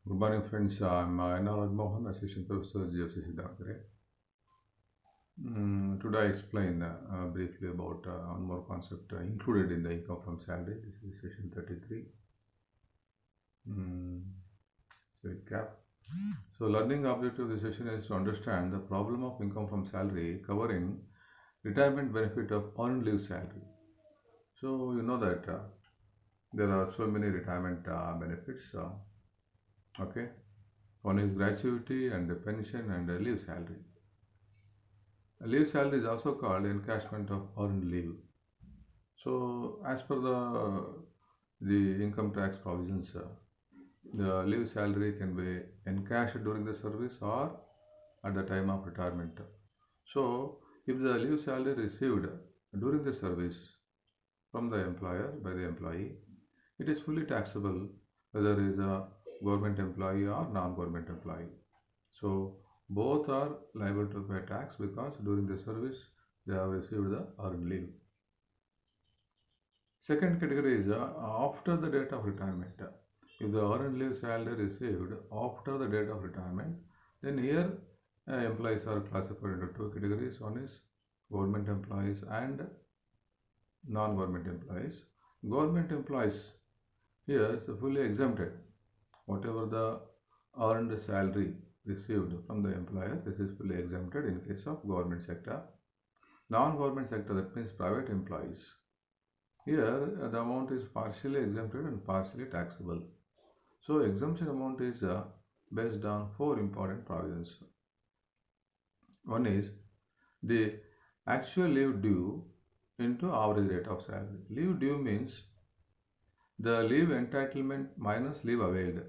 Good morning, friends. I'm N.R. Mohan, Assistant Professor GFCC Davagere. Today I explain briefly about one more concept included in the income from salary. This is session 33. Mm, Recap. So, learning objective of this session is to understand the problem of income from salary covering retirement benefit of earned leave salary. So, you know that there are so many retirement benefits. Okay. One is gratuity and pension and leave salary. Leave salary is also called encashment of earned leave. So, as per the income tax provisions, the leave salary can be encashed during the service or at the time of retirement. So, if the leave salary received during the service from the employer by the employee, it is fully taxable whether it is a government employee or non-government employee. So, both are liable to pay tax because during the service they have received the earned leave. Second category is after the date of retirement. If the earned leave salary received after the date of retirement, then here employees are classified into two categories. One is government employees and non-government employees. Government employees here is fully exempted. Whatever the earned salary received from the employer, this is fully exempted in case of government sector. Non-government sector, that means private employees. Here the amount is partially exempted and partially taxable. So exemption amount is based on four important provisions. One is the actual leave due into average rate of salary. Leave due means the leave entitlement minus leave availed.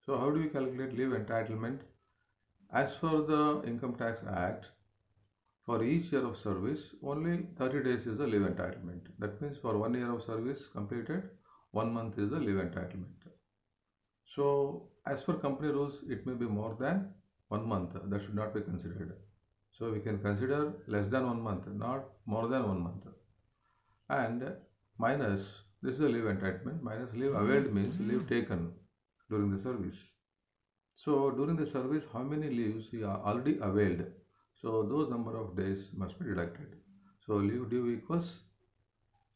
So how do we calculate leave entitlement? As per the Income Tax Act, for each year of service, only 30 days is the leave entitlement. That means for 1 year of service completed, 1 month is the leave entitlement. So, as per company rules, it may be more than 1 month. That should not be considered. So, we can consider less than 1 month, not more than 1 month. And minus, this is the leave entitlement, minus leave availed means leave taken during the service. So, during the service, how many leaves you are already availed? So, those number of days must be deducted. So, leave due equals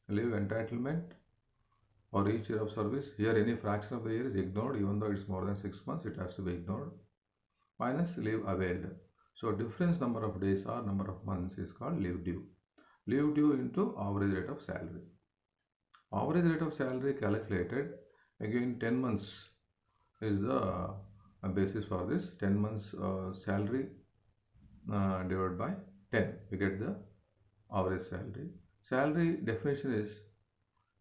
leave entitlement for each year of service. Here, any fraction of the year is ignored, even though it's more than 6 months, it has to be ignored. Minus leave availed. So, difference number of days or number of months is called leave due. Leave due into average rate of salary. Average rate of salary calculated, again 10 months is the basis for this. 10 months salary divided by 10, we get the average salary. Salary definition is,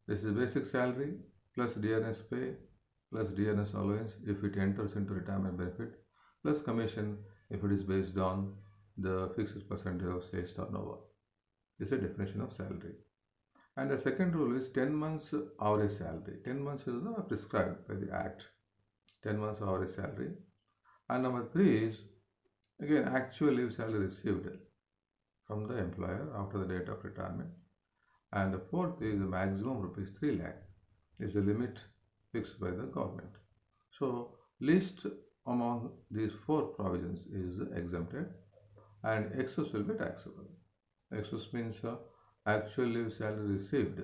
this is basic salary plus DNS pay plus DNS allowance if it enters into retirement benefit plus commission if it is based on the fixed percentage of sales turnover. This is a definition of salary. And the second rule is 10 months average salary. 10 months is prescribed by the Act. 10 months average salary. And number 3 is again actual leave salary received from the employer after the date of retirement. And the fourth is the maximum rupees 3 lakh is the limit fixed by the government. So least among these four provisions is exempted and excess will be taxable. Excess means actual leave salary received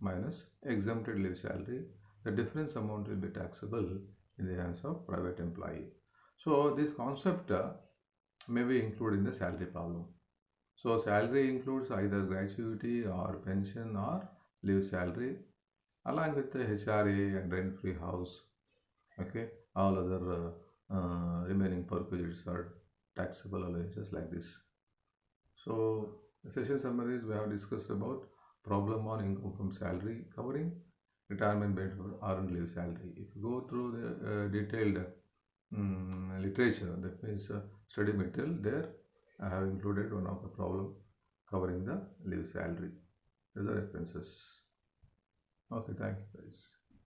minus exempted leave salary. The difference amount will be taxable in the hands of private employee. So this concept may be included in the salary problem. So salary includes either gratuity or pension or leave salary along with the HRA and rent-free house. Okay, all other remaining perquisites are taxable allowances like this. So the session summaries we have discussed about problem on income from salary covering retirement benefit or earned leave salary. If you go through the detailed literature, that means study material, there I have included one of the problem covering the leave salary. These are references. Okay, thank you guys.